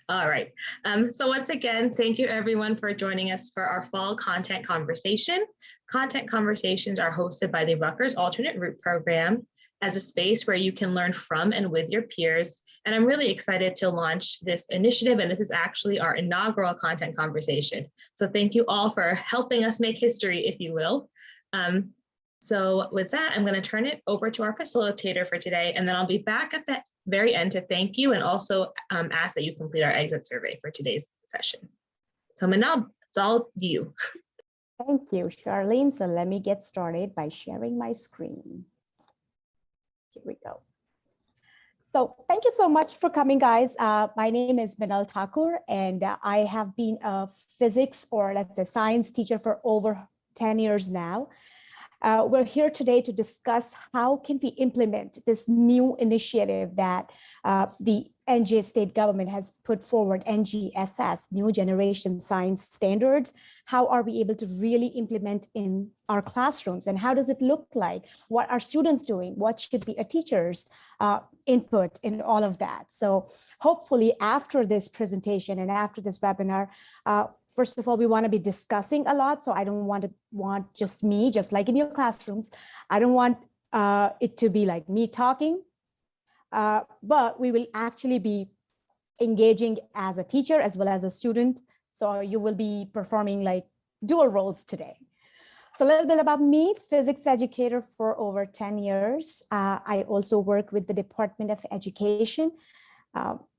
All right. So once again, thank you everyone for joining us for our fall content conversation. Content conversations are hosted by the Rutgers Alternate Route program as a space where you can learn from and with your peers. And I'm really excited to launch this initiative. And this is actually our inaugural content conversation. So thank you all for helping us make history, if you will. So with that, I'm going to turn it over to our facilitator for today, and then I'll be back at the very end to thank you and also ask that you complete our exit survey for today's session. So Minal, it's all you. Thank you, Charlene. So let me get started by sharing my screen. Here we go. So thank you so much for coming, guys. My name is Minal Thakur, and I have been a physics, or let's say science teacher, for over 10 years now. We're here today to discuss how can we implement this new initiative that the NJ state government has put forward, NGSS, New Generation Science Standards. How are we able to really implement in our classrooms, and how does it look like? What are students doing? What should be a teacher's input in all of that? So hopefully after this presentation and after this webinar, first of all, we want to be discussing a lot. So I don't want just me, just like in your classrooms. I don't want it to be like me talking, but we will actually be engaging as a teacher as well as a student. So you will be performing like dual roles today. So a little bit about me, physics educator for over 10 years. I also work with the Department of Education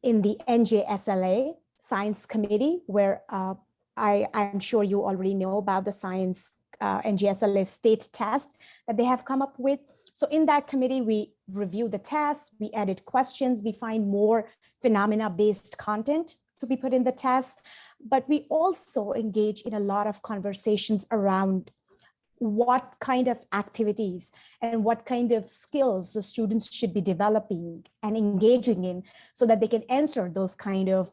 in the NJSLA Science Committee, where I'm sure you already know about the science NGSLA state test that they have come up with. So in that committee, we review the test, we edit questions, we find more phenomena-based content to be put in the test, but we also engage in a lot of conversations around what kind of activities and what kind of skills the students should be developing and engaging in so that they can answer those kind of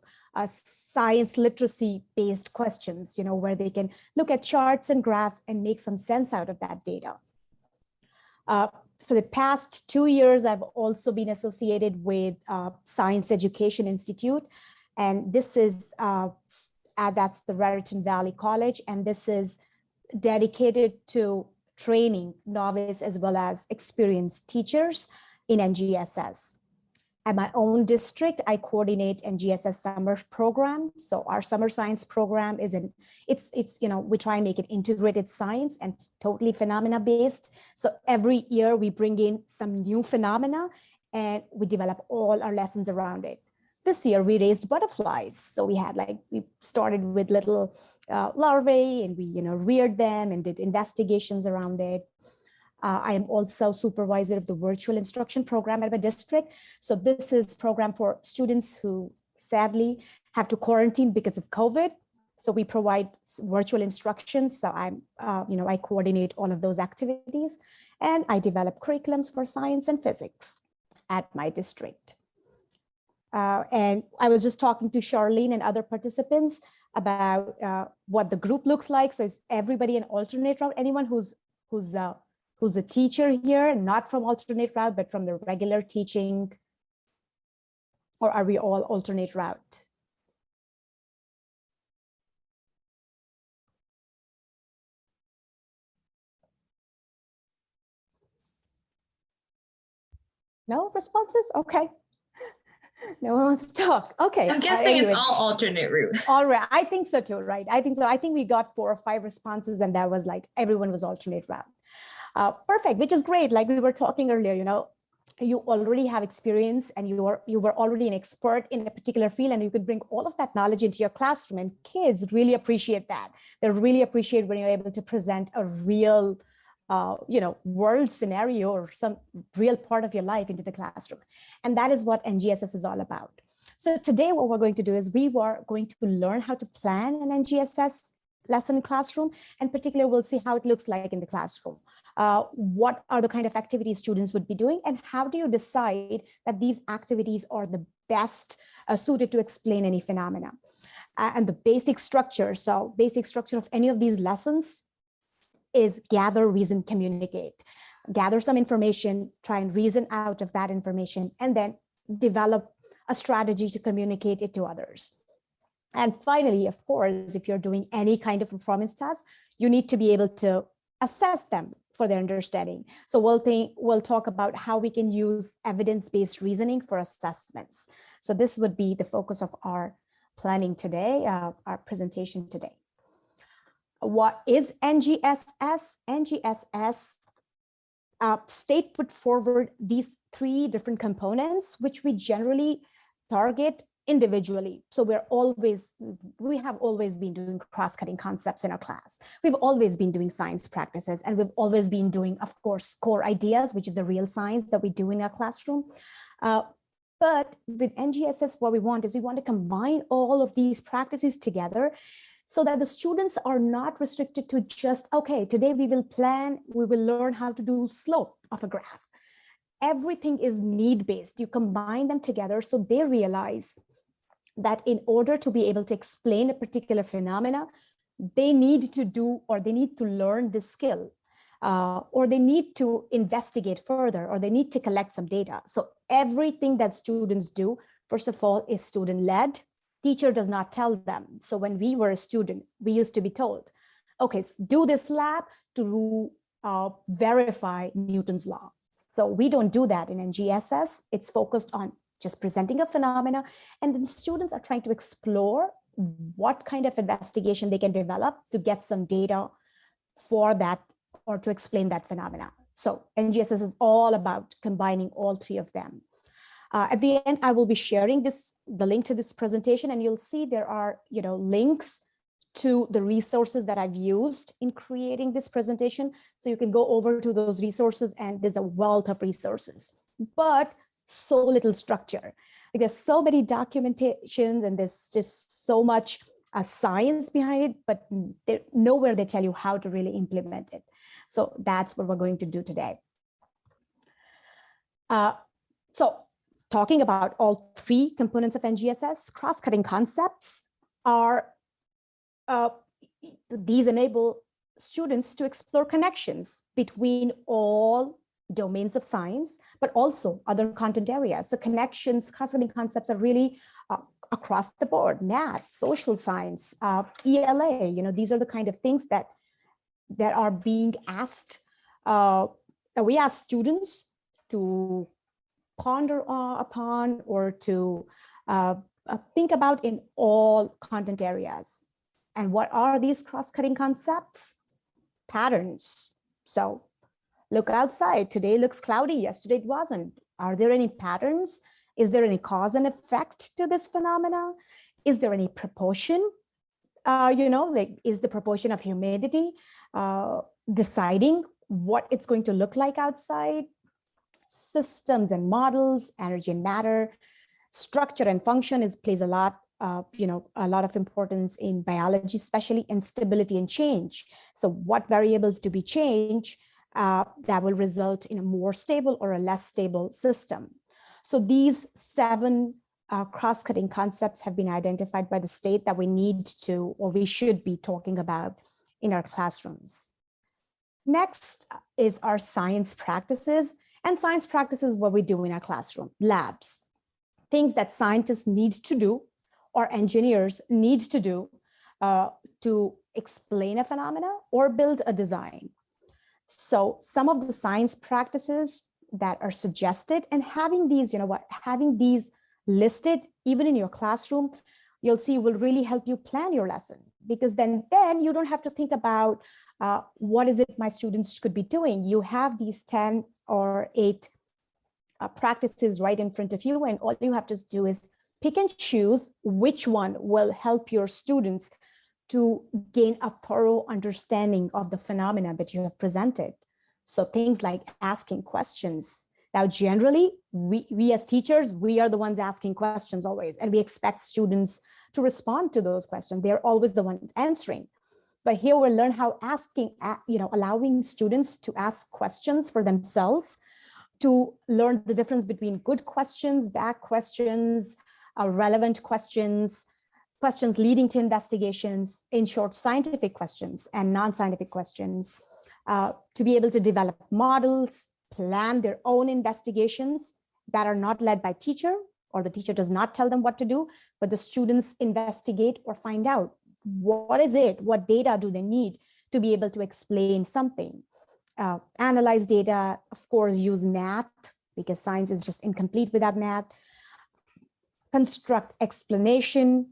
science literacy based questions, where they can look at charts and graphs and make some sense out of that data. For the past 2 years, I've also been associated with Science Education Institute, and this is, that's the Raritan Valley College, and this is dedicated to training novice as well as experienced teachers in NGSS. At my own district, I coordinate NGSS summer program. So our summer science program is we try and make it integrated science and totally phenomena based. So every year we bring in some new phenomena and we develop all our lessons around it. This year we raised butterflies. So we started with little larvae, and we reared them and did investigations around it. I am also supervisor of the virtual instruction program at my district. So this is a program for students who sadly have to quarantine because of COVID. So we provide virtual instructions. So I coordinate all of those activities, and I develop curriculums for science and physics at my district. And I was just talking to Charlene and other participants about what the group looks like. So is everybody an alternate route? Anyone who's a teacher here, not from alternate route, but from the regular teaching? Or are we all alternate route? No responses? Okay. No one wants to talk. Okay. I'm guessing it's all alternate route. All right. I think so too, right? I think so. I think we got 4 or 5 responses, and that was like everyone was alternate route. Perfect, which is great. Like we were talking earlier, you already have experience and you were already an expert in a particular field, and you could bring all of that knowledge into your classroom, and kids really appreciate that. They really appreciate when you're able to present a real world scenario or some real part of your life into the classroom. And that is what NGSS is all about. So today what we're going to do is we are going to learn how to plan an NGSS lesson classroom, and particularly we'll see how it looks like in the classroom. What are the kind of activities students would be doing, and how do you decide that these activities are the best suited to explain any phenomena? And the basic structure, so basic structure of any of these lessons is gather, reason, communicate. Gather some information, try and reason out of that information, and then develop a strategy to communicate it to others. And finally, of course, if you're doing any kind of performance task, you need to be able to assess them for their understanding. So we'll talk about how we can use evidence-based reasoning for assessments. So this would be the focus of our planning today, our presentation today. What is NGSS? NGSS state put forward these three different components, which we generally target individually. So we have always been doing cross-cutting concepts in our class. We've always been doing science practices, and we've always been doing, of course, core ideas, which is the real science that we do in our classroom. But with NGSS, what we want to combine all of these practices together so that the students are not restricted to just, okay, today we will learn how to do slope of a graph. Everything is need-based. You combine them together so they realize that in order to be able to explain a particular phenomena, they need to learn this skill, or they need to investigate further, or they need to collect some data. So everything that students do, first of all, is student-led. Teacher does not tell them. So when we were a student, we used to be told, okay, do this lab to verify Newton's law. So we don't do that in NGSS. It's focused on just presenting a phenomena, and then students are trying to explore what kind of investigation they can develop to get some data for that or to explain that phenomena. So NGSS is all about combining all three of them. At the end, I will be sharing the link to this presentation, and you'll see there are links to the resources that I've used in creating this presentation. So you can go over to those resources, and there's a wealth of resources, but so little structure. There's so many documentations, and there's just so much science behind it, but nowhere they tell you how to really implement it. So that's what we're going to do today. So talking about all three components of NGSS, cross-cutting concepts are, these enable students to explore connections between all domains of science, but also other content areas. So connections, cross-cutting concepts are really across the board: math, social science, ELA. These are the kind of things that are being asked, that we ask students to ponder upon or to think about in all content areas. And what are these cross-cutting concepts? Patterns. So look outside. Today looks cloudy. Yesterday it wasn't. Are there any patterns? Is there any cause and effect to this phenomena? Is there any proportion? Is the proportion of humidity deciding what it's going to look like outside? Systems and models, energy and matter, structure and function plays a lot of importance in biology, especially in stability and change. So what variables do we change that will result in a more stable or a less stable system? So these 7 cross-cutting concepts have been identified by the state that we need to, or we should be talking about in our classrooms. Next is our science practices. And science practices, what we do in our classroom, labs, things that scientists need to do or engineers need to do to explain a phenomena or build a design. So some of the science practices that are suggested, and having these, having these listed even in your classroom, you'll see will really help you plan your lesson, because then you don't have to think about what is it my students could be doing. You have these 10 or 8 practices right in front of you, and all you have to do is pick and choose which one will help your students to gain a thorough understanding of the phenomena that you have presented. So things like asking questions. Now, generally, we as teachers, we are the ones asking questions always, and we expect students to respond to those questions. They're always the ones answering. But here we'll learn how allowing students to ask questions for themselves, to learn the difference between good questions, bad questions, relevant questions, questions leading to investigations, in short, scientific questions and non-scientific questions, to be able to develop models, plan their own investigations that are not led by teacher, or the teacher does not tell them what to do, but the students investigate or find out what is it, what data do they need to be able to explain something. Analyze data, of course, use math, because science is just incomplete without math. Construct explanation.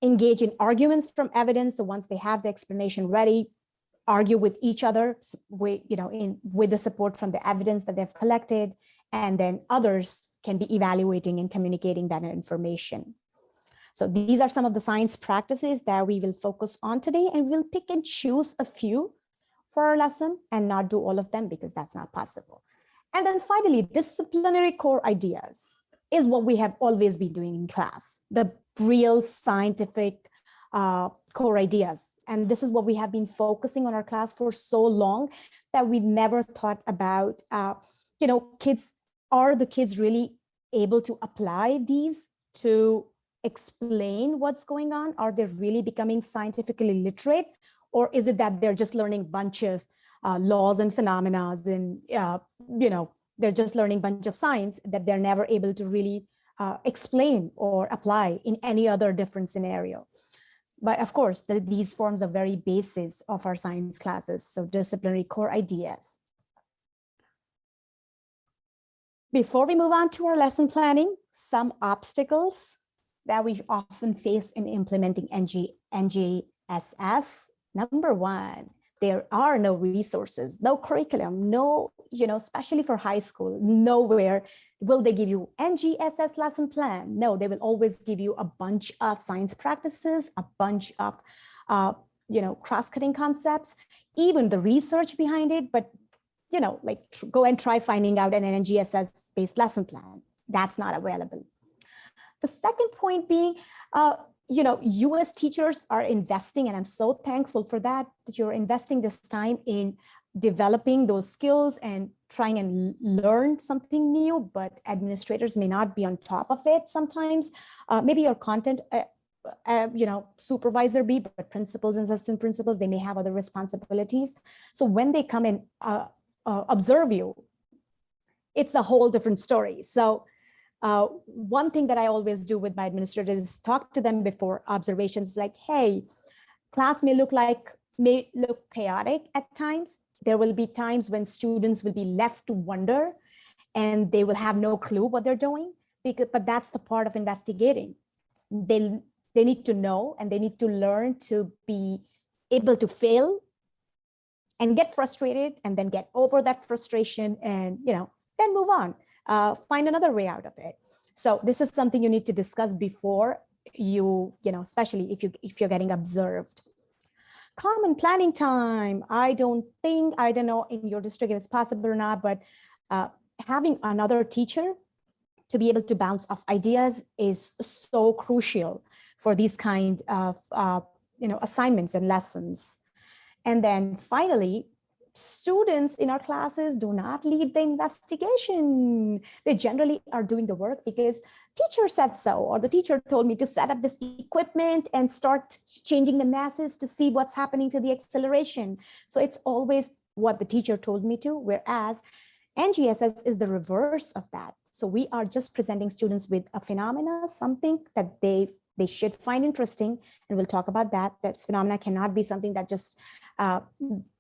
Engage in arguments from evidence. So once they have the explanation ready, argue with each other, with the support from the evidence that they've collected, and then others can be evaluating and communicating that information. So these are some of the science practices that we will focus on today, and we'll pick and choose a few for our lesson and not do all of them because that's not possible. And then finally, disciplinary core ideas is what we have always been doing in class, the real scientific core ideas. And this is what we have been focusing on our class for so long that we never thought about, kids, are the kids really able to apply these to explain what's going on? Are they really becoming scientifically literate? Or is it that they're just learning a bunch of laws and phenomena and, they're just learning a bunch of science that they're never able to really explain or apply in any other different scenario? But of course, these forms are very basis of our science classes. So disciplinary core ideas. Before we move on to our lesson planning, some obstacles that we often face in implementing NGSS. Number one, there are no resources, no curriculum, no, especially for high school, nowhere will they give you NGSS lesson plan. No, they will always give you a bunch of science practices, a bunch of, cross-cutting concepts, even the research behind it, but go and try finding out an NGSS-based lesson plan. That's not available. The second point being, US teachers are investing, and I'm so thankful for that you're investing this time in developing those skills and trying and learn something new, but administrators may not be on top of it sometimes. Maybe your content, supervisor be, but principals and assistant principals, they may have other responsibilities. So when they come and observe you, it's a whole different story. So one thing that I always do with my administrators is talk to them before observations, like, hey, class may look chaotic at times. There will be times when students will be left to wonder and they will have no clue what they're doing, but that's the part of investigating. They need to know and they need to learn to be able to fail and get frustrated and then get over that frustration and, then move on. Find another way out of it. So this is something you need to discuss before especially if you're getting observed. Common planning time. I don't know in your district if it's possible or not, but having another teacher to be able to bounce off ideas is so crucial for these kind of assignments and lessons. And then finally, students in our classes do not lead the investigation. They generally are doing the work because teacher said so, or the teacher told me to set up this equipment and start changing the masses to see what's happening to the acceleration. So it's always what the teacher told me to, whereas NGSS is the reverse of that. So we are just presenting students with a phenomena, something that they should find interesting, and we'll talk about that. That phenomena cannot be something that just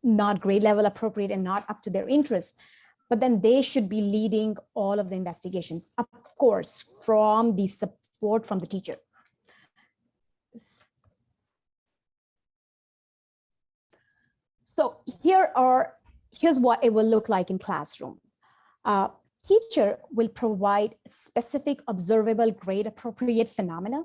not grade level appropriate and not up to their interest, but then they should be leading all of the investigations, of course, from the support from the teacher. So here's what it will look like in classroom. Teacher will provide specific observable grade appropriate phenomena.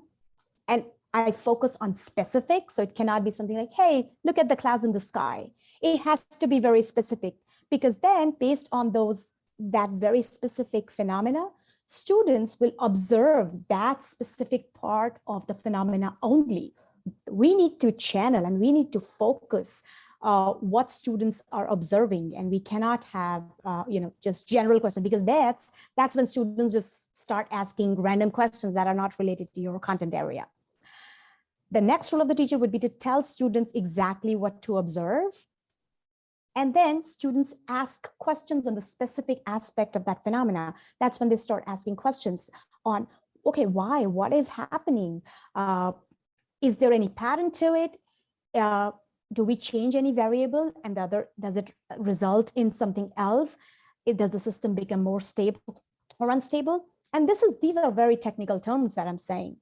And I focus on specific, so it cannot be something like, hey, look at the clouds in the sky. It has to be very specific, because then based on that very specific phenomena, students will observe that specific part of the phenomena only. We need to channel and we need to focus what students are observing, and we cannot have just general questions, because that's when students just start asking random questions that are not related to your content area. The next role of the teacher would be to tell students exactly what to observe And then students ask questions on the specific aspect of that phenomena. That's when they start asking questions on, okay, why? What is happening? Is there any pattern to it? Do we change any variable and the other, does it result in something else? Does the system become more stable or unstable? And these are very technical terms that I'm saying.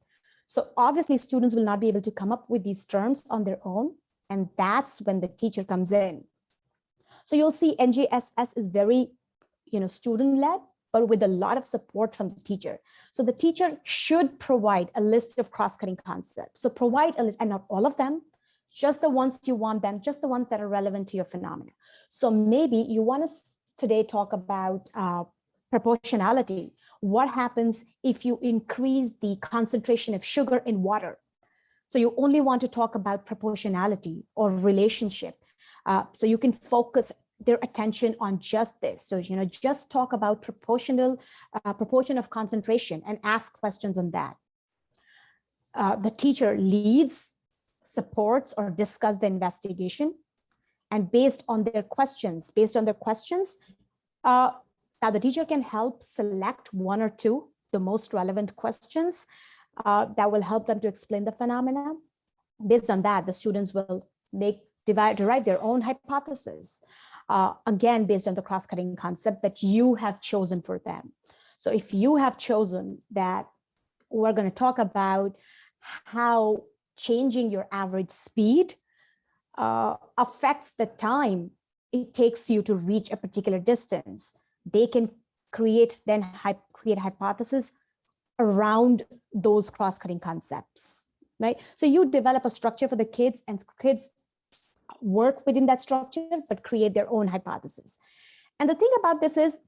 So obviously students will not be able to come up with these terms on their own. And that's when the teacher comes in. So you'll see NGSS is very, student-led, but with a lot of support from the teacher. So the teacher should provide a list of cross-cutting concepts. So provide a list, and not all of them, just the ones you want them, just the ones that are relevant to your phenomena. So maybe you want us today talk about proportionality. What happens if you increase the concentration of sugar in water? So you only want to talk about proportionality or relationship. So you can focus their attention on just this. So, just talk about proportion of concentration and ask questions on that. The teacher leads, supports, or discuss the investigation. And based on their questions, now the teacher can help select one or two, the most relevant questions that will help them to explain the phenomena. Based on that, the students will derive their own hypothesis, again, based on the cross-cutting concept that you have chosen for them. So if you have chosen that we're going to talk about how changing your average speed affects the time it takes you to reach a particular distance, they can create hypotheses around those cross-cutting concepts, right? So you develop a structure for the kids, and kids work within that structure, but create their own hypothesis. And the thing about this is,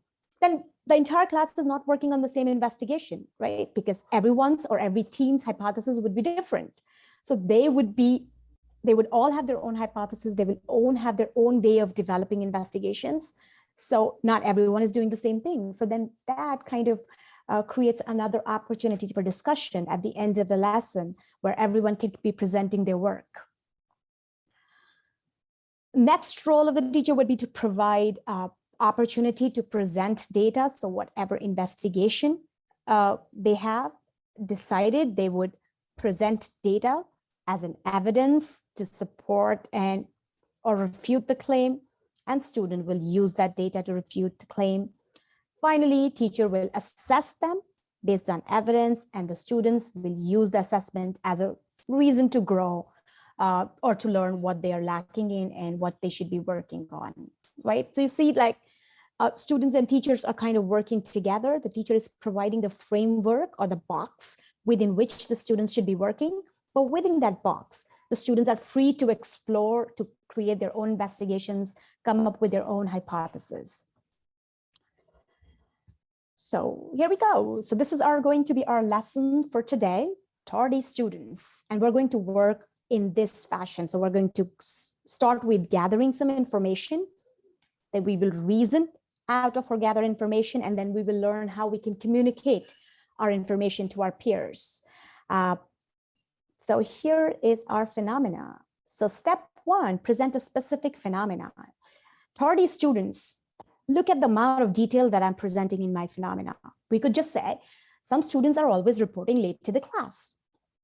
then the entire class is not working on the same investigation, right? Because everyone's or every team's hypothesis would be different. So they would all have their own hypothesis. They will have their own way of developing investigations. So not everyone is doing the same thing. So then that kind of creates another opportunity for discussion at the end of the lesson where everyone can be presenting their work. Next role of the teacher would be to provide opportunity to present data. So whatever investigation they have decided, they would present data as an evidence to support or refute the claim, and student will use that data to refute the claim. Finally, teacher will assess them based on evidence, and the students will use the assessment as a reason to grow or to learn what they are lacking in and what they should be working on, right? So you see, like students and teachers are kind of working together. The teacher is providing the framework or the box within which the students should be working. But within that box, the students are free to explore, to create their own investigations, come up with their own hypotheses. So here we go. So this is going to be our lesson for today, tardy students, and we're going to work in this fashion. So we're going to start with gathering some information that we will reason out of or gather information, and then we will learn how we can communicate our information to our peers. So here is our phenomena. So step one, present a specific phenomena. Tardy students, look at the amount of detail that I'm presenting in my phenomena. We could just say, some students are always reporting late to the class.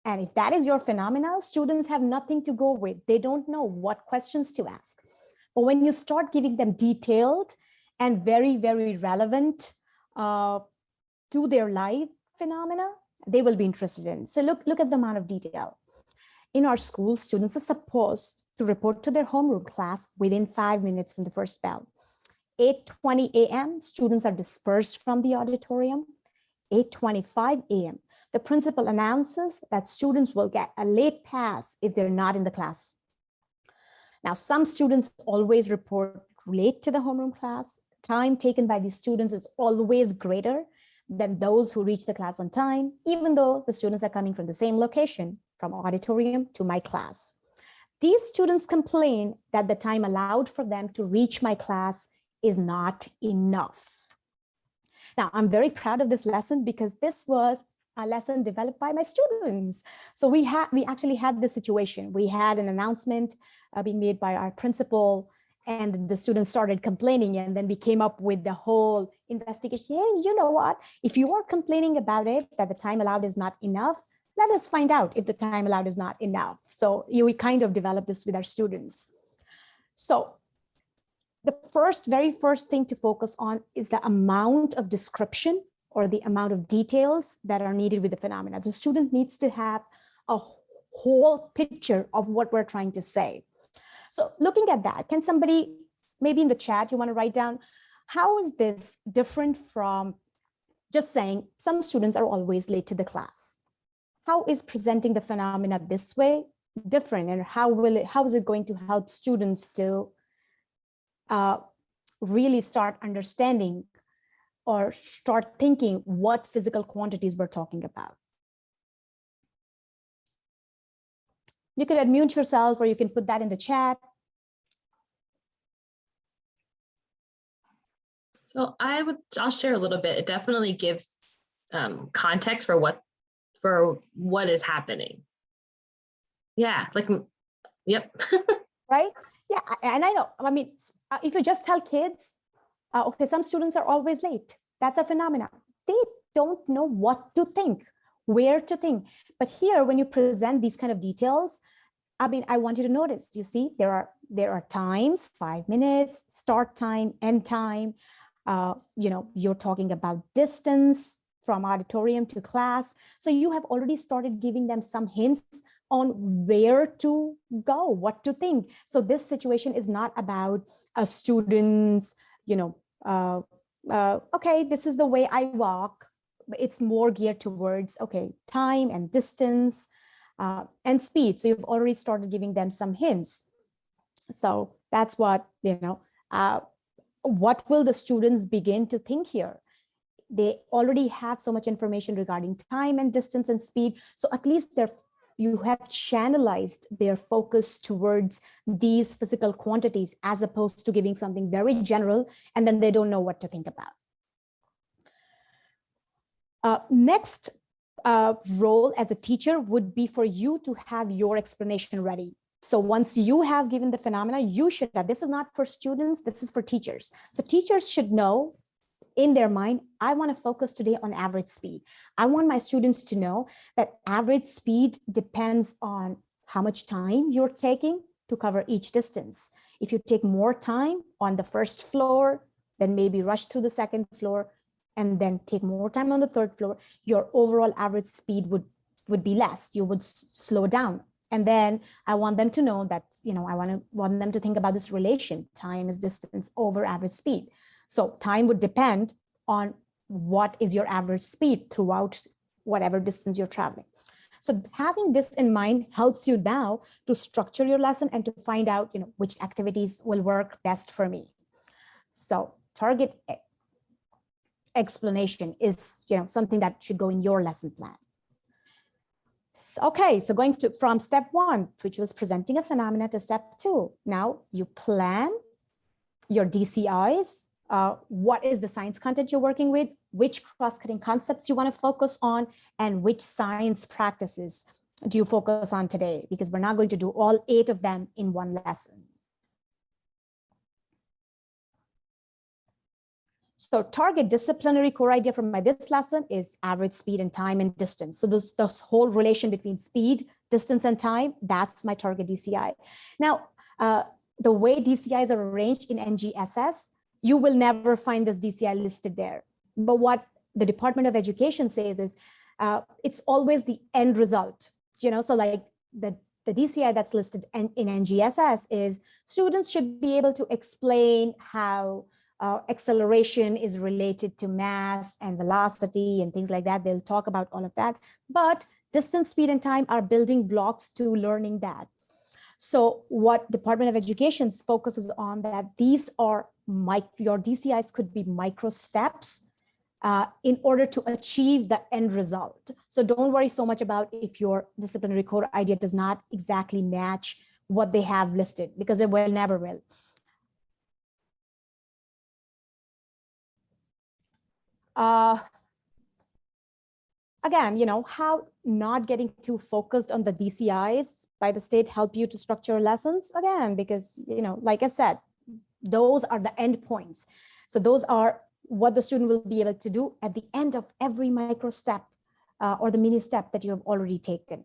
And if that is your phenomena, students have nothing to go with. They don't know what questions to ask. But when you start giving them detailed and very, very relevant to their life phenomena, they will be interested in. So look at the amount of detail. In our school, students are supposed to report to their homeroom class within 5 minutes from the first bell. 8:20 a.m., students are dispersed from the auditorium. 8:25 a.m., the principal announces that students will get a late pass if they're not in the class. Now, some students always report late to the homeroom class. Time taken by these students is always greater than those who reach the class on time, even though the students are coming from the same location, from auditorium to my class. These students complain that the time allowed for them to reach my class is not enough. Now, I'm very proud of this lesson because this was a lesson developed by my students. So we actually had this situation. We had an announcement being made by our principal, and the students started complaining, and then we came up with the whole investigation. Hey, you know what? If you are complaining about it, that the time allowed is not enough, let us find out if the time allowed is not enough. So we kind of developed this with our students. So the very first thing to focus on is the amount of description or the amount of details that are needed with the phenomena. The student needs to have a whole picture of what we're trying to say. So looking at that, can somebody, maybe in the chat, you want to write down, how is this different from just saying some students are always late to the class? How is presenting the phenomena this way different, and how is it going to help students to really start understanding or start thinking what physical quantities we're talking about? You could unmute yourself, or you can put that in the chat. So I'll share a little bit. It definitely gives context for what is happening. Yeah, like, yep. Right? Yeah, and I know, I mean, if you just tell kids, okay, some students are always late, that's a phenomenon. They don't know what to think, where to think. But here, when you present these kind of details, I mean, I want you to notice, you see, there are times, 5 minutes, start time, end time. You know, you're talking about distance from auditorium to class. So you have already started giving them some hints on where to go, what to think. So this situation is not about a student's, you know, okay, this is the way I walk. It's more geared towards, okay, time and distance and speed. So you've already started giving them some hints. So that's what, you know, what will the students begin to think here? They already have so much information regarding time and distance and speed. So at least you have channelized their focus towards these physical quantities, as opposed to giving something very general and then they don't know what to think about. Next role as a teacher would be for you to have your explanation ready. So once you have given the phenomena, you should have, this is not for students, this is for teachers. So teachers should know in their mind, I want to focus today on average speed. I want my students to know that average speed depends on how much time you're taking to cover each distance. If you take more time on the first floor, then maybe rush through the second floor, and then take more time on the third floor, your overall average speed would be less. You would slow down. And then I want them to know that, you know, I want them to think about this relation, time is distance over average speed. So time would depend on what is your average speed throughout whatever distance you're traveling. So having this in mind helps you now to structure your lesson and to find out, you know, which activities will work best for me. So target explanation is, you know, something that should go in your lesson plan. Okay, so going from step 1, which was presenting a phenomena, to step 2. Now you plan your DCIs. What is the science content you're working with, which cross-cutting concepts you want to focus on, and which science practices do you focus on today? Because we're not going to do all 8 of them in one lesson. So target disciplinary core idea from this lesson is average speed and time and distance. So this whole relation between speed, distance, and time, that's my target DCI. Now, the way DCIs are arranged in NGSS, you will never find this DCI listed there. But what the Department of Education says is it's always the end result. You know, so like the DCI that's listed in NGSS is students should be able to explain how acceleration is related to mass and velocity and things like that. They'll talk about all of that. But distance, speed, and time are building blocks to learning that. So what Department of Education focuses on, that these are your DCIs could be micro steps in order to achieve the end result. So don't worry so much about if your disciplinary core idea does not exactly match what they have listed, because it will never will. Again, you know, how not getting too focused on the DCIs by the state help you to structure lessons? Again, because, you know, like I said, Those are the endpoints. So those are what the student will be able to do at the end of every micro step or the mini step that you have already taken.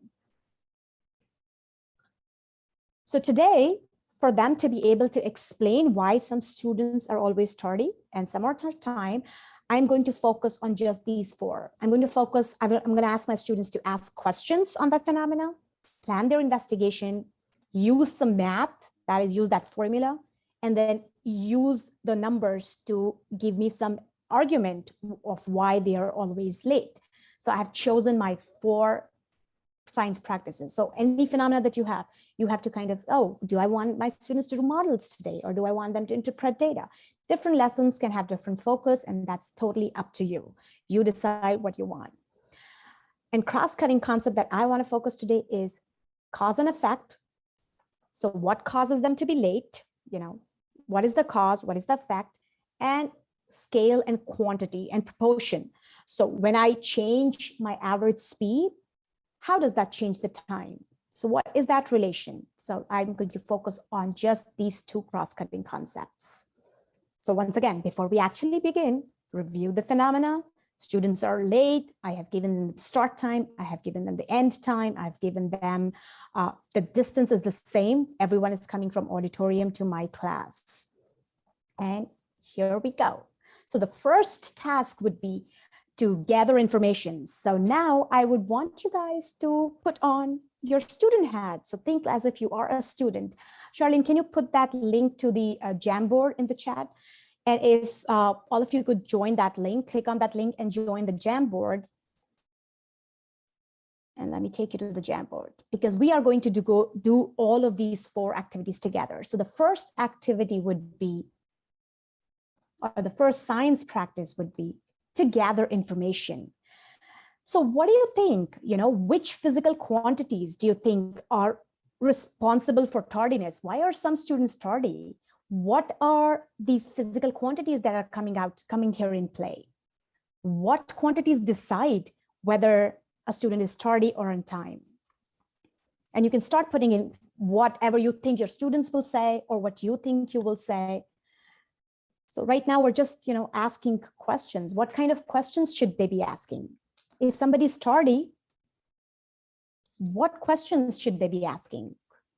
So today, for them to be able to explain why some students are always tardy and some are time, I'm going to focus on just these four. I'm going to ask my students to ask questions on that phenomena, plan their investigation, use some math, that is, use that formula, and then use the numbers to give me some argument of why they are always late. So I have chosen my 4 science practices. So any phenomena that you have to kind of, oh, do I want my students to do models today, or do I want them to interpret data? Different lessons can have different focus, and that's totally up to you. You decide what you want. And cross-cutting concept that I want to focus today is cause and effect. So what causes them to be late? What is the cause? What is the effect? And scale and quantity and proportion. So when I change my average speed, how does that change the time? So what is that relation? So I'm going to focus on just these 2 cross-cutting concepts. So once again, before we actually begin, review the phenomena. Students are late. I have given them the start time. I have given them the end time. I've given them the distance is the same. Everyone is coming from auditorium to my class. And here we go. So the first task would be to gather information. So now I would want you guys to put on your student hat. So think as if you are a student. Charlene, can you put that link to the Jamboard in the chat? And if all of you could join that link, click on that link and join the Jamboard. And let me take you to the Jamboard, because we are going to do all of these 4 activities together. So the first activity would be, or the first science practice would be, to gather information. So what do you think, which physical quantities do you think are responsible for tardiness? Why are some students tardy? What are the physical quantities that are coming here in play? What quantities decide whether a student is tardy or on time? And you can start putting in whatever you think your students will say or what you think you will say. So right now we're just, asking questions. What kind of questions should they be asking? If somebody's tardy, what questions should they be asking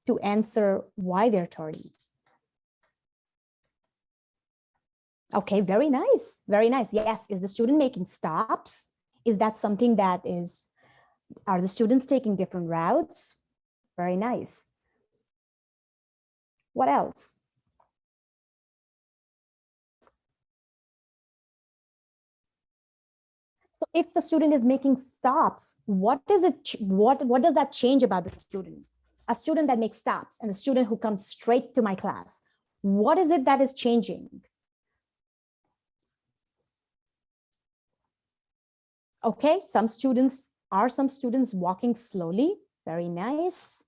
to answer why they're tardy? Okay, very nice, very nice. Yes, is the student making stops? Is that something that are the students taking different routes? Very nice. What else? So if the student is making stops, what does that change about the student? A student that makes stops and a student who comes straight to my class, what is it that is changing? Okay, some students walking slowly? Very nice.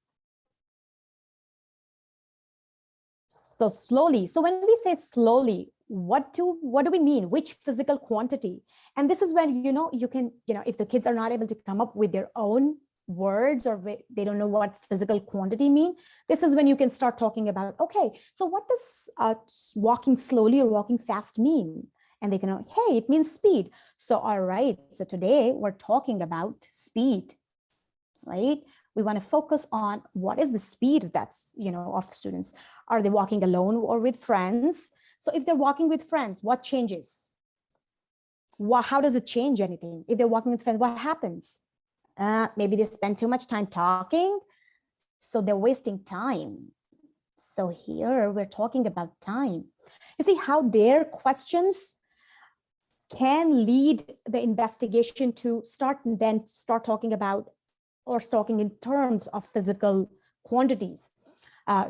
So slowly. So when we say slowly, what do we mean? Which physical quantity? And this is when, you can, if the kids are not able to come up with their own words or they don't know what physical quantity mean, this is when you can start talking about, okay, so what does walking slowly or walking fast mean? And they can know, hey, it means speed. So, all right, so today we're talking about speed, right? We want to focus on what is the speed that's, of students. Are they walking alone or with friends? So if they're walking with friends, what changes? How does it change anything? If they're walking with friends, what happens? Maybe they spend too much time talking, so they're wasting time. So here we're talking about time. You see how their questions can lead the investigation to start talking about or talking in terms of physical quantities.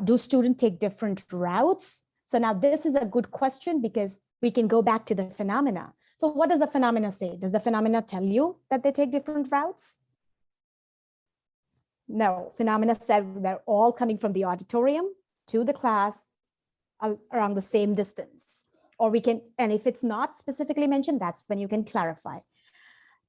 Do students take different routes? So now this is a good question because we can go back to the phenomena. So what does the phenomena say? Does the phenomena tell you that they take different routes? No, phenomena said they're all coming from the auditorium to the class around the same distance. Or we can, and if it's not specifically mentioned, that's when you can clarify.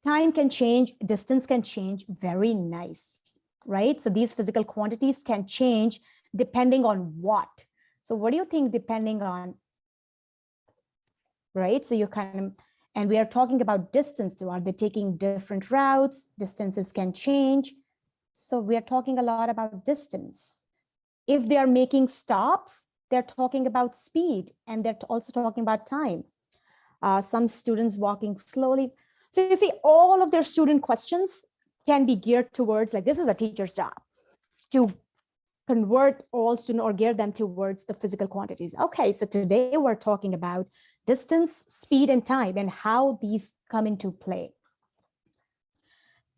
Time can change, distance can change, very nice, right? So these physical quantities can change depending on what? So what do you think, depending on, right? So you're kind of, and we are talking about distance too. Are they taking different routes? Distances can change. So we are talking a lot about distance. If they are making stops, they're talking about speed, and they're also talking about time. Some students walking slowly. So you see, all of their student questions can be geared towards, like, this is a teacher's job to convert all students or gear them towards the physical quantities. Okay, so today we're talking about distance, speed, and time, and how these come into play.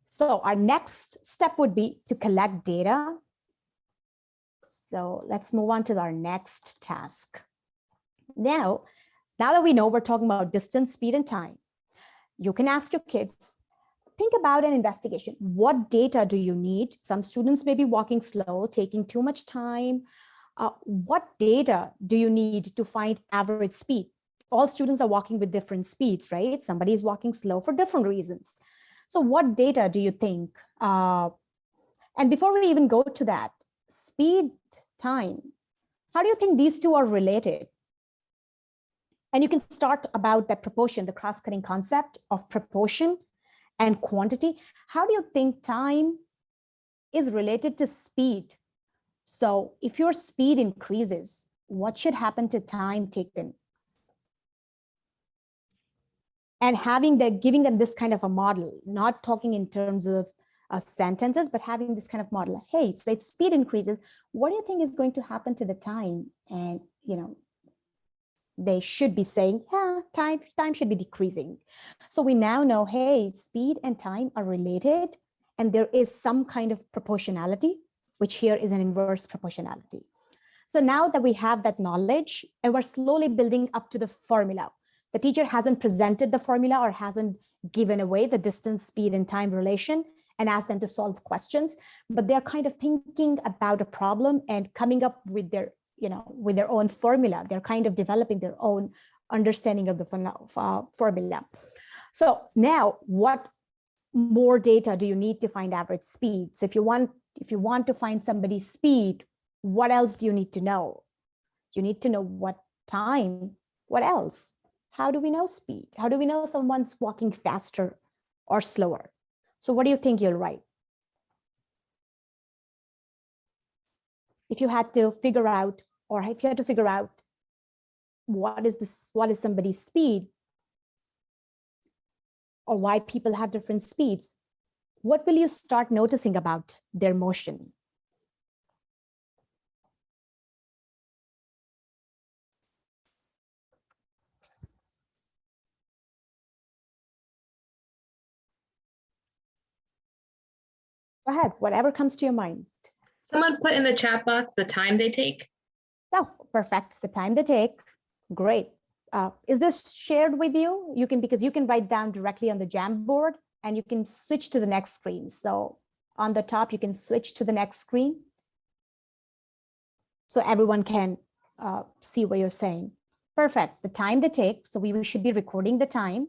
So our next step would be to collect data. So let's move on to our next task. Now that we know we're talking about distance, speed, and time, you can ask your kids, think about an investigation. What data do you need? Some students may be walking slow, taking too much time. What data do you need to find average speed? All students are walking with different speeds, right? Somebody is walking slow for different reasons. So what data do you think? And before we even go to that, speed, time, how do you think these two are related? And you can start about that proportion, the cross-cutting concept of proportion and quantity. How do you think time is related to speed? So if your speed increases, what should happen to time taken? And giving them this kind of a model, not talking in terms of sentences, but having this kind of model. Hey, so if speed increases, what do you think is going to happen to the time? And, they should be saying, yeah, time should be decreasing. So we now know, hey, speed and time are related, and there is some kind of proportionality, which here is an inverse proportionality. So now that we have that knowledge, and we're slowly building up to the formula. The teacher hasn't presented the formula or hasn't given away the distance, speed, and time relation and asked them to solve questions, but they're kind of thinking about a problem and coming up with their own formula. They're kind of developing their own understanding of the formula. So now, what more data do you need to find average speed? So if you want to find somebody's speed, what else do you need to know? You need to know what time, what else? How do we know speed? How do we know someone's walking faster or slower? So what do you think you'll write? If you had to figure out, what is somebody's speed, or why people have different speeds, what will you start noticing about their motion? Go ahead, whatever comes to your mind. Someone put in the chat box the time they take. Oh, perfect. The time they take. Great. Is this shared with you? Because you can write down directly on the Jamboard, and you can switch to the next screen. So on the top, you can switch to the next screen, so everyone can see what you're saying. Perfect. The time they take. So we should be recording the time.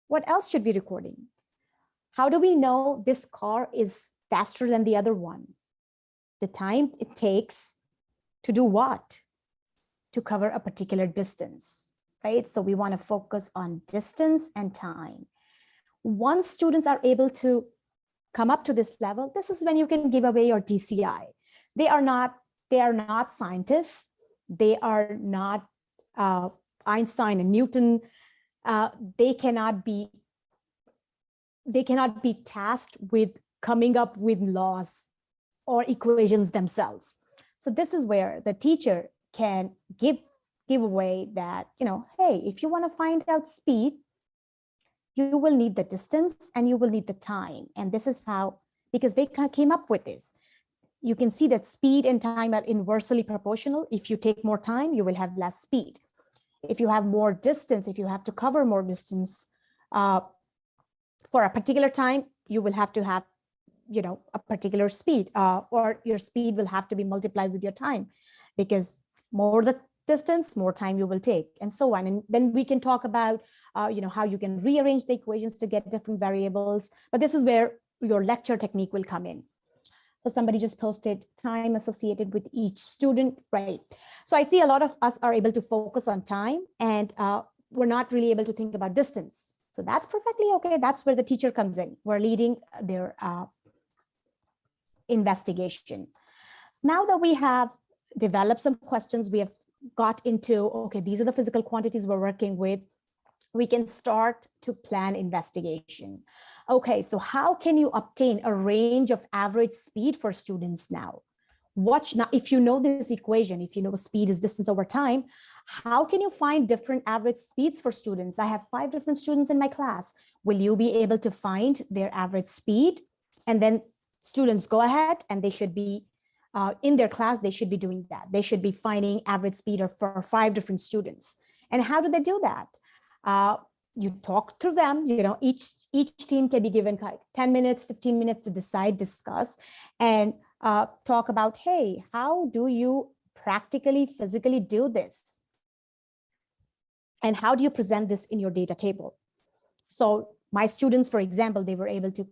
What else should we be recording? How do we know this car is faster than the other one? The time it takes to do what? To cover a particular distance, right? So we want to focus on distance and time. Once students are able to come up to this level, this is when you can give away your DCI. They are not scientists. They are not Einstein and Newton. They cannot be tasked with coming up with laws or equations themselves. So this is where the teacher can give away that, hey, if you want to find out speed, you will need the distance and you will need the time. And this is how, because they came up with this. You can see that speed and time are inversely proportional. If you take more time, you will have less speed. If you have more distance, if you have to cover more distance for a particular time, you will have to have a particular speed, or your speed will have to be multiplied with your time, because more the distance, more time you will take, and so on. And then we can talk about how you can rearrange the equations to get different variables, but this is where your lecture technique will come in. So somebody just posted time associated with each student, right? So I see a lot of us are able to focus on time, and we're not really able to think about distance. So that's perfectly okay. That's where the teacher comes in. We're leading their investigation. Now that we have developed some questions, we have got into, okay, these are the physical quantities we're working with, we can start to plan investigation. Okay, so how can you obtain a range of average speed for students now? Watch now, if you know this equation, if you know speed is distance over time, how can you find different average speeds for students? I have 5 different students in my class. Will you be able to find their average speed? And then students go ahead and they should be in their class, they should be doing that. They should be finding average speed for 5 different students. And how do they do that? You talk through them, you know, each team can be given 10 minutes, 15 minutes to decide, discuss, and talk about, hey, how do you practically, physically do this? And how do you present this in your data table? So my students, for example, they were able to,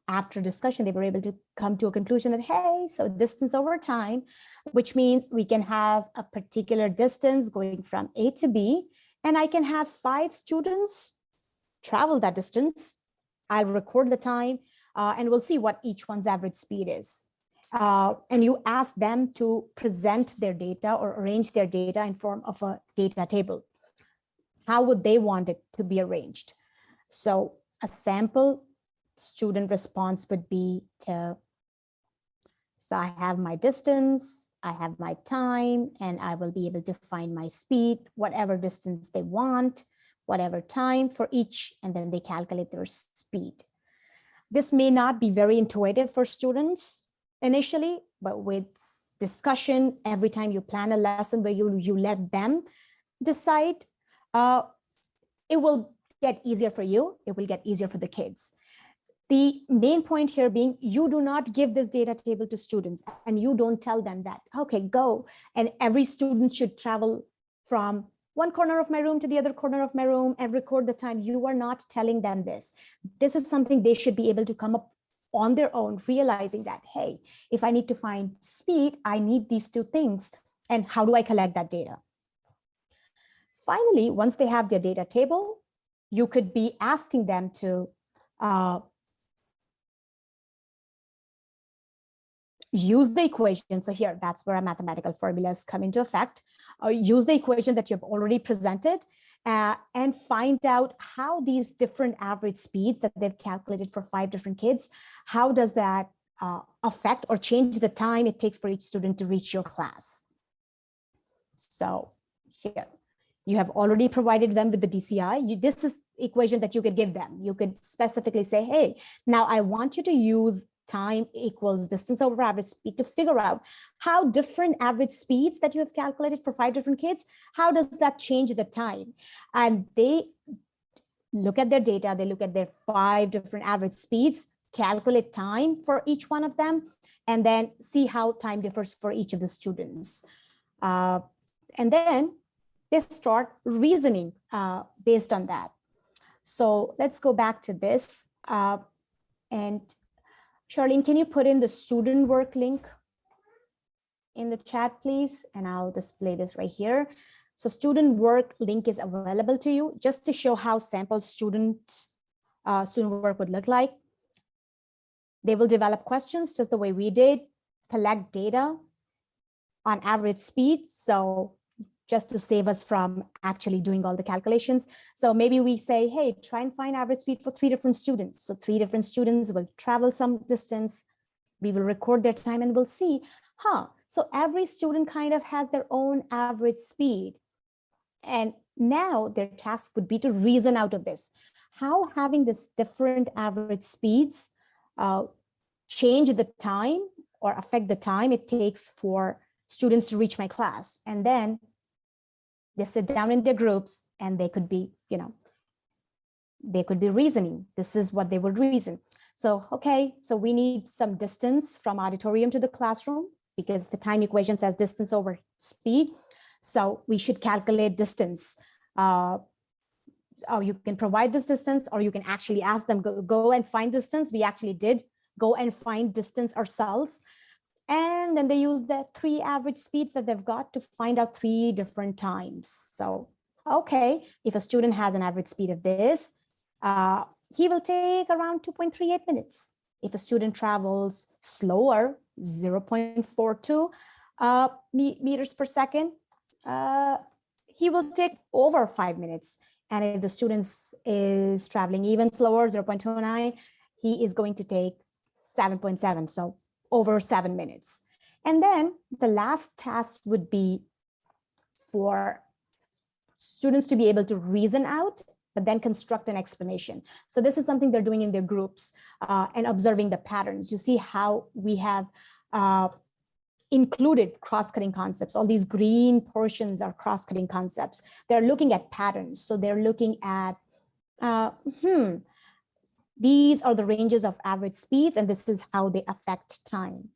after discussion, they were able to come to a conclusion that, hey, so distance over time, which means we can have a particular distance going from A to B, and I can have 5 students travel that distance. I'll record the time and we'll see what each one's average speed is. And you ask them to present their data or arrange their data in form of a data table. How would they want it to be arranged? So a sample student response would be to, so I have my distance, I have my time, and I will be able to find my speed, whatever distance they want, whatever time for each, and then they calculate their speed. This may not be very intuitive for students initially, but with discussion, every time you plan a lesson where you let them decide, it will get easier for you, it will get easier for the kids. The main point here being, you do not give this data table to students and you don't tell them that, okay, go. And every student should travel from one corner of my room to the other corner of my room and record the time. You are not telling them this. This is something they should be able to come up on their own, realizing that, hey, if I need to find speed, I need these 2 things. And how do I collect that data? Finally, once they have their data table, you could be asking them to use the equation. So here, that's where our mathematical formulas come into effect. Use the equation that you've already presented and find out how these different average speeds that they've calculated for 5 different kids, how does that affect or change the time it takes for each student to reach your class? So here, you have already provided them with the DCI. This is equation that you could give them. You could specifically say, hey, now I want you to use time equals distance over average speed to figure out how different average speeds that you have calculated for 5 different kids, how does that change the time? And they look at their data, they look at their 5 different average speeds, calculate time for each one of them, and then see how time differs for each of the students. And then they start reasoning based on that. So let's go back to this. And Charlene, can you put in the student work link in the chat, please? And I'll display this right here. So student work link is available to you just to show how sample student work would look like. They will develop questions just the way we did, collect data on average speed. So just to save us from actually doing all the calculations. So maybe we say, hey, try and find average speed for 3 different students. So 3 different students will travel some distance. We will record their time and we'll see, so every student kind of has their own average speed. And now their task would be to reason out of this. How having this different average speeds change the time or affect the time it takes for students to reach my class. And then they sit down in their groups and they could be, they could be reasoning. This is what they would reason. So, okay, so we need some distance from auditorium to the classroom because the time equation says distance over speed. So we should calculate distance. Or you can provide this distance, or you can actually ask them, go and find distance. We actually did go and find distance ourselves. And then they use the 3 average speeds that they've got to find out 3 different times. So, okay, if a student has an average speed of this, he will take around 2.38 minutes. If a student travels slower, 0.42 meters per second, he will take over 5 minutes. And if the student is traveling even slower, 0.29, he is going to take 7.7, so over 7 minutes. And then the last task would be for students to be able to reason out, but then construct an explanation. So this is something they're doing in their groups and observing the patterns. You see how we have included cross-cutting concepts. All these green portions are cross-cutting concepts. They're looking at patterns. So they're looking at, these are the ranges of average speeds, and this is how they affect time.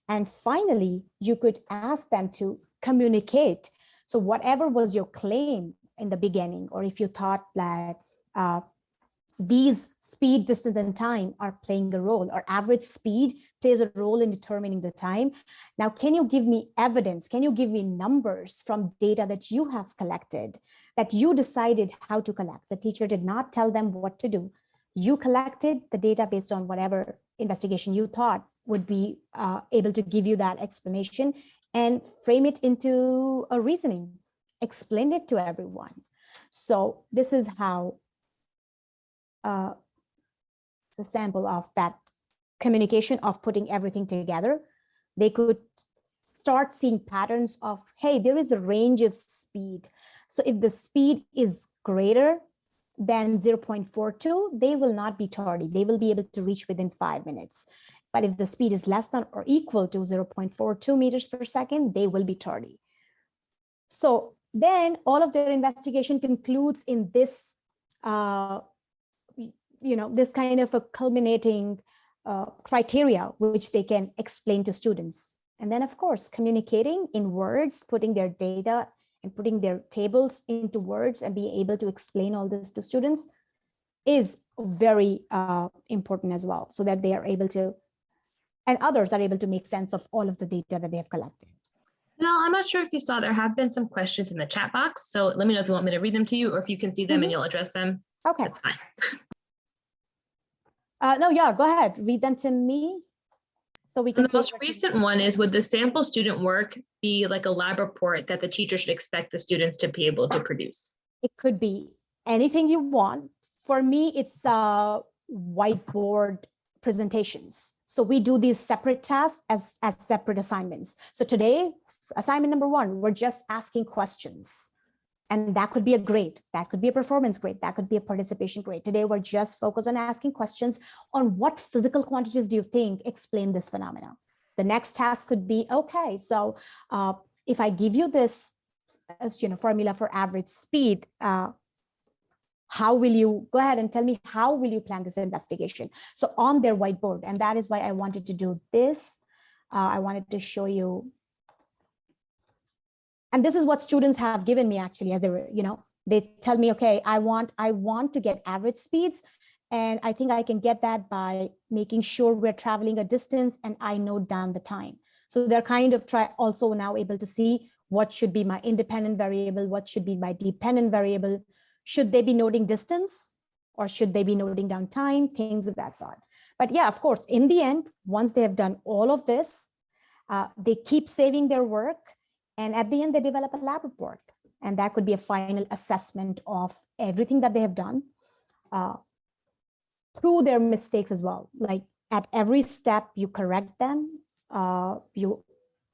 And finally, you could ask them to communicate. So whatever was your claim in the beginning, or if you thought that these speed, distance, and time are playing a role, or average speed plays a role in determining the time. Now, can you give me evidence? Can you give me numbers from data that you have collected, that you decided how to collect? The teacher did not tell them what to do. You collected the data based on whatever investigation you thought would be able to give you that explanation, and frame it into a reasoning, explain it to everyone. So this is how it's a sample of that communication of putting everything together. They could start seeing patterns of, hey, there is a range of speed. So if the speed is greater than 0.42, they will not be tardy. They will be able to reach within 5 minutes. But if the speed is less than or equal to 0.42 meters per second, they will be tardy. So then all of their investigation concludes in this, this kind of a culminating criteria, which they can explain to students. And then, of course, communicating in words, putting their data and putting their tables into words and being able to explain all this to students is very important as well, so that they are able to, and others are able to make sense of all of the data that they have collected. Now, I'm not sure if you saw, there have been some questions in the chat box. So let me know if you want me to read them to you, or if you can see them and you'll address them. Okay. That's fine. No, yeah, go ahead. Read them to me. So we can. And the most recent one is, would the sample student work be like a lab report that the teacher should expect the students to be able to produce? It could be anything you want. For me, it's whiteboard presentations. So we do these separate tasks as separate assignments. So today, assignment number 1, we're just asking questions. And that could be a grade, that could be a performance grade, that could be a participation grade. Today, we're just focused on asking questions on what physical quantities do you think explain this phenomena. The next task could be, okay, so if I give you this formula for average speed, how will you go ahead and tell me, how will you plan this investigation? So on their whiteboard, and that is why I wanted to do this. I wanted to show you. And this is what students have given me actually, as they were, they tell me, okay, I want to get average speeds. And I think I can get that by making sure we're traveling a distance and I note down the time. So they're kind of also now able to see what should be my independent variable, what should be my dependent variable. Should they be noting distance, or should they be noting down time, things of that sort. But yeah, of course, in the end, once they have done all of this, they keep saving their work. And at the end, they develop a lab report. And that could be a final assessment of everything that they have done through their mistakes as well. Like at every step, you correct them, you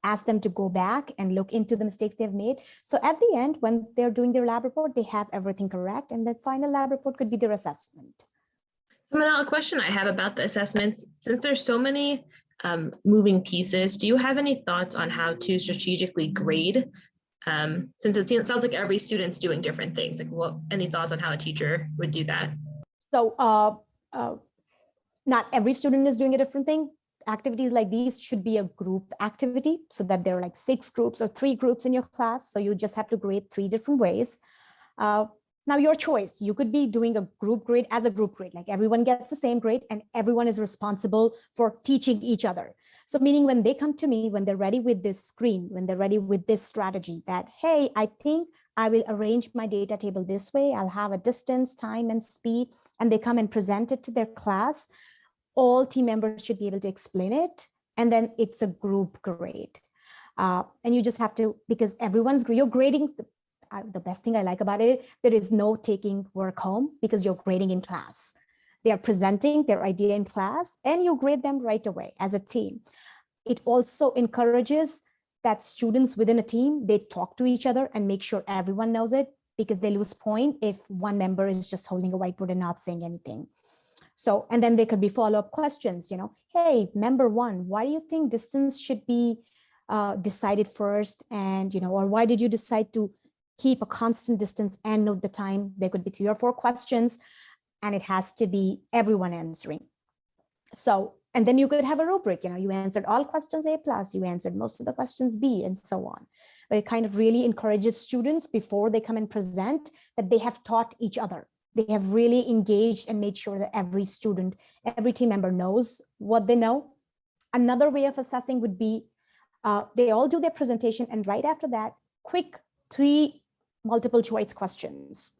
ask them to go back and look into the mistakes they've made. So at the end, when they're doing their lab report, they have everything correct. And the final lab report could be their assessment. So Minal, a question I have about the assessments, since there's so many moving pieces, do you have any thoughts on how to strategically grade? Since it sounds like every student's doing different things, like any thoughts on how a teacher would do that? So not every student is doing a different thing. Activities like these should be a group activity, so that there are like 6 groups or 3 groups in your class. So you just have to grade 3 different ways. Now your choice, you could be doing a group grade as a group grade, like everyone gets the same grade and everyone is responsible for teaching each other. So meaning when they come to me, when they're ready with this screen, when they're ready with this strategy that, hey, I think I will arrange my data table this way, I'll have a distance, time, and speed, and they come and present it to their class, all team members should be able to explain it. And then it's a group grade. And you just have to, because you're grading, the best thing I like about it, there is no taking work home because you're grading in class. They are presenting their idea in class and you grade them right away as a team. It also encourages that students within a team, they talk to each other and make sure everyone knows it, because they lose point if one member is just holding a whiteboard and not saying anything. So, and then there could be follow-up questions, hey, member one, why do you think distance should be decided first? And, or why did you decide to keep a constant distance and note the time? There could be 3 or 4 questions, and it has to be everyone answering. So, and then you could have a rubric, you answered all questions A+, you answered most of the questions B, and so on. But it kind of really encourages students before they come and present that they have taught each other. They have really engaged and made sure that every student, every team member knows what they know. Another way of assessing would be they all do their presentation, and right after that, quick 3 multiple choice questions.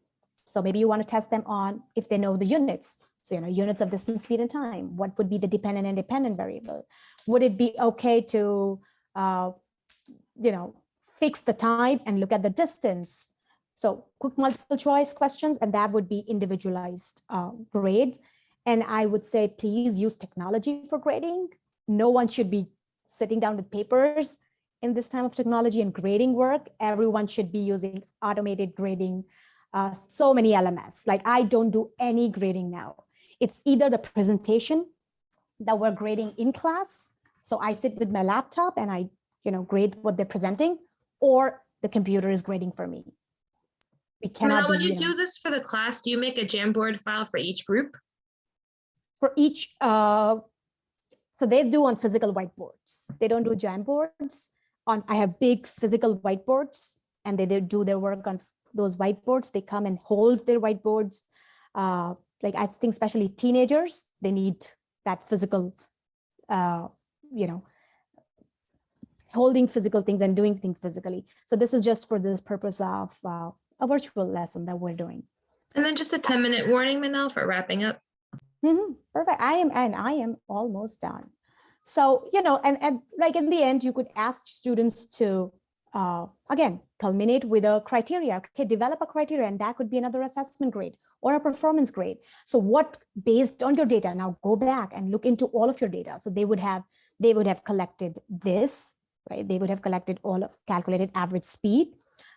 So maybe you want to test them on if they know the units. So, units of distance, speed, and time. What would be the dependent and dependent variable? Would it be okay to, fix the time and look at the distance? So quick multiple choice questions, and that would be individualized grades. And I would say, please use technology for grading. No one should be sitting down with papers in this time of technology and grading work. Everyone should be using automated grading, so many LMS. Like I don't do any grading now. It's either the presentation that we're grading in class. So I sit with my laptop and I, grade what they're presenting, or the computer is grading for me. We cannot. When you do this for the class, do you make a Jamboard file for each group? For each, so they do on physical whiteboards. They don't do Jamboards. I have big physical whiteboards, and they do their work on those whiteboards. They come and hold their whiteboards. Like I think especially teenagers, they need that physical, holding physical things and doing things physically. So this is just for this purpose of a virtual lesson that we're doing. And then just a 10-minute warning, Minal, for wrapping up. Perfect. I am almost done. So, and like in the end, you could ask students to, again, culminate with a criteria. Okay, develop a criteria, and that could be another assessment grade or a performance grade. So what, based on your data, now go back and look into all of your data. So they would have collected this, right? They would have collected all of calculated average speed.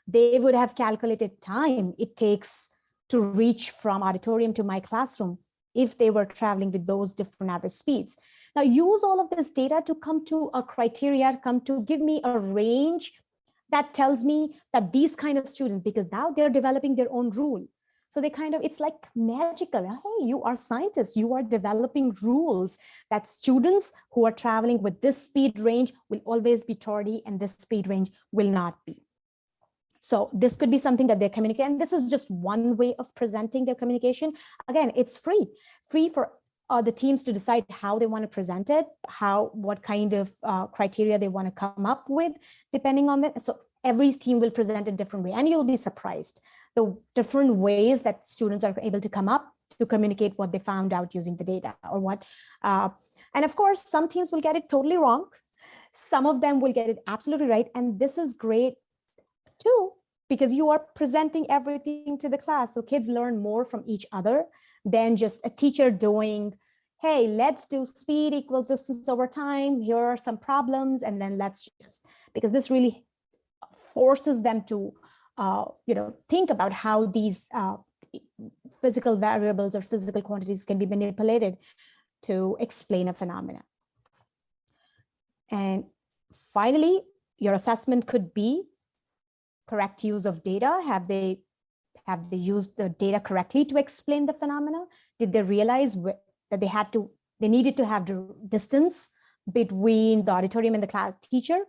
They would have calculated time it takes to reach from auditorium to my classroom if they were traveling with those different average speeds. Now use all of this data to come to a criteria, come to give me a range that tells me that these kind of students, because now they're developing their own rule. So they it's like magical. Hey, you are scientists, you are developing rules that students who are traveling with this speed range will always be tardy and this speed range will not be. So this could be something that they're communicating. And this is just one way of presenting their communication. Again, it's free for the teams to decide how they want to present it, what kind of criteria they want to come up with, depending on that. So every team will present a different way, and you'll be surprised the different ways that students are able to come up to communicate what they found out using the data or what. And of course, some teams will get it totally wrong. Some of them will get it absolutely right. And this is great too, because you are presenting everything to the class. So kids learn more from each other than just a teacher doing, hey, let's do speed equals distance over time. Here are some problems. And then let's just, because this really forces them to, think about how these physical variables or physical quantities can be manipulated to explain a phenomenon. And finally, your assessment could be correct use of data. Have they used the data correctly to explain the phenomena? Did they realize that they needed to have the distance between the auditorium and the class teacher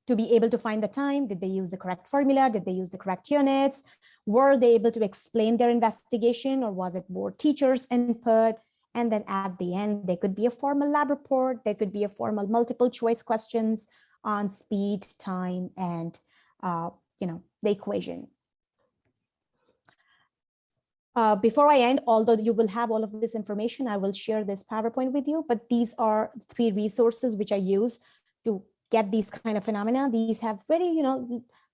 to be able to find the time. Did they use the correct formula? Did they use the correct units? Were they able to explain their investigation, or was it more teachers' input? And then at the end, there could be a formal lab report. There could be a formal multiple choice questions on speed, time, and the equation. Before I end, although you will have all of this information, I will share this PowerPoint with you, but these are 3 resources which I use to get these kind of phenomena. These have very,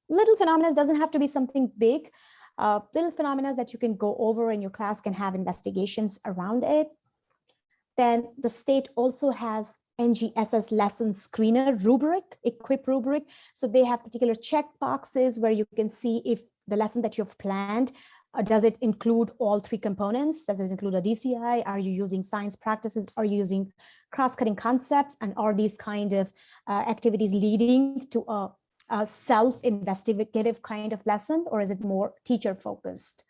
little phenomena. It doesn't have to be something big. Little phenomena that you can go over and your class can have investigations around it. Then the state also has NGSS lesson screener rubric, equip rubric. So they have particular check boxes where you can see if the lesson that you've planned, does it include all 3 components? Does it include a DCI? Are you using science practices? Are you using cross-cutting concepts? And are these kind of activities leading to a self-investigative kind of lesson, or is it more teacher-focused?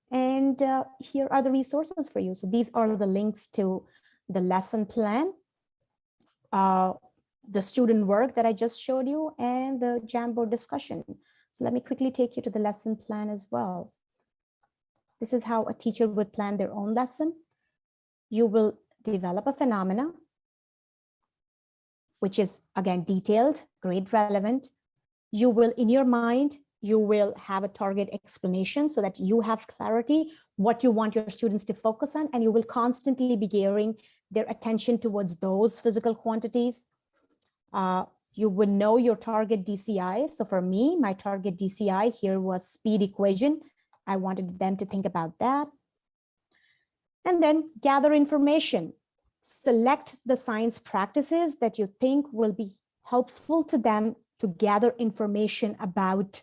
And here are the resources for you. So these are the links to the lesson plan, the student work that I just showed you, and the Jamboard discussion. So let me quickly take you to the lesson plan as well. This is how a teacher would plan their own lesson. You will develop a phenomena, which is, again, detailed, grade relevant. You will, in your mind, you will have a target explanation so that you have clarity what you want your students to focus on, and you will constantly be gearing their attention towards those physical quantities. You would know your target DCI. So for me, my target DCI here was speed equation. I wanted them to think about that. And then gather information. Select the science practices that you think will be helpful to them to gather information about,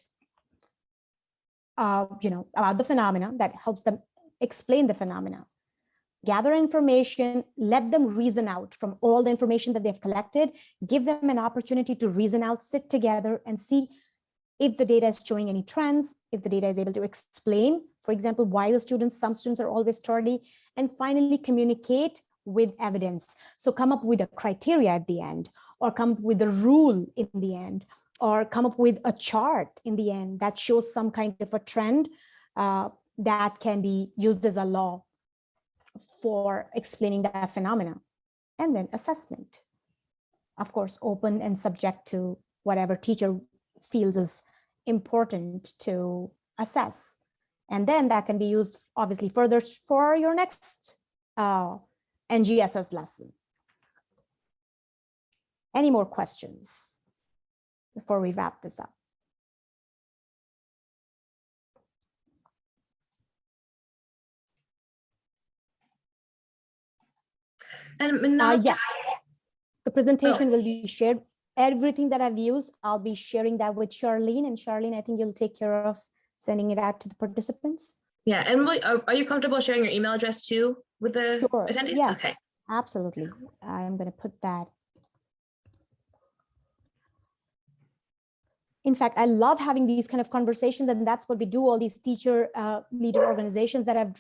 about the phenomena that helps them explain the phenomena. Gather information, let them reason out from all the information that they've collected, give them an opportunity to reason out, sit together and see if the data is showing any trends, if the data is able to explain, for example, why some students are always tardy, and finally communicate with evidence. So come up with a criteria at the end, or come up with a rule in the end, or come up with a chart in the end that shows some kind of a trend that can be used as a law for explaining that phenomena. And then assessment, of course, open and subject to whatever teacher feels is important to assess. And then that can be used obviously further for your next NGSS lesson. Any more questions before we wrap this up? And Minal, yes, the presentation will be shared. Everything that I've used, I'll be sharing that with Charlene. And Charlene, I think you'll take care of sending it out to the participants. Yeah, and are you comfortable sharing your email address too with the attendees? Yeah, okay, absolutely. I'm going to put that. In fact, I love having these kind of conversations, and that's what we do. All these teacher leader organizations that have,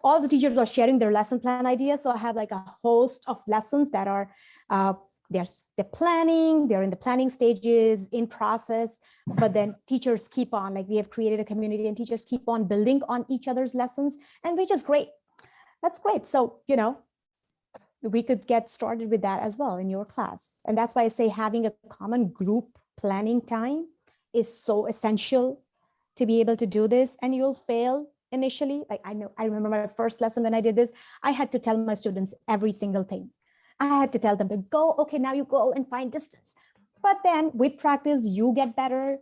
all the teachers are sharing their lesson plan ideas. So I have like a host of lessons that are they're planning, they're in the planning stages, in process, but then teachers keep on, like we have created a community and teachers keep on building on each other's lessons, and which is great. That's great. So, we could get started with that as well in your class. And that's why I say having a common group planning time is so essential to be able to do this. And you'll fail initially. Like I remember my first lesson when I did this, I had to tell my students every single thing. I had to tell them to go, okay, now you go and find distance. But then with practice, you get better.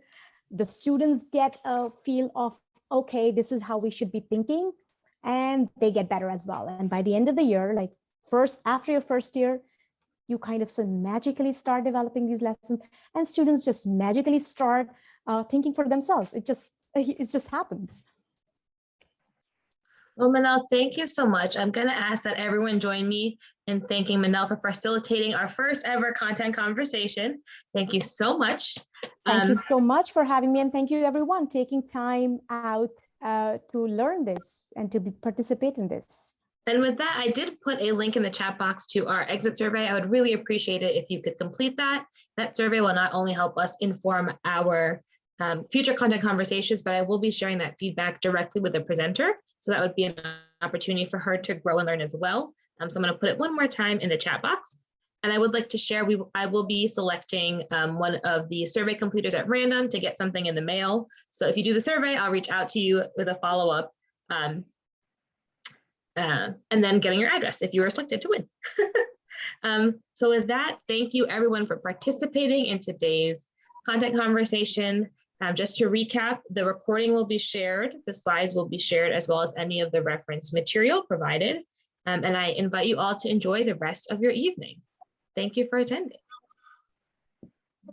The students get a feel of, okay, this is how we should be thinking, and they get better as well. And by the end of the year, like after your first year, you kind of so magically start developing these lessons, and students just magically start thinking for themselves. It just happens. Well, Minal, thank you so much. I'm going to ask that everyone join me in thanking Minal for facilitating our first ever content conversation. Thank you so much. Thank you so much for having me, and thank you everyone taking time out to learn this and to participate in this. And with that, I did put a link in the chat box to our exit survey. I would really appreciate it if you could complete that. That survey will not only help us inform our future content conversations, but I will be sharing that feedback directly with the presenter. So that would be an opportunity for her to grow and learn as well. So I'm going to put it one more time in the chat box. And I would like to share, I will be selecting one of the survey completers at random to get something in the mail. So if you do the survey, I'll reach out to you with a follow-up and then getting your address if you were selected to win. So with that, thank you everyone for participating in today's content conversation. Just to recap, the recording will be shared, the slides will be shared, as well as any of the reference material provided. And I invite you all to enjoy the rest of your evening. Thank you for attending.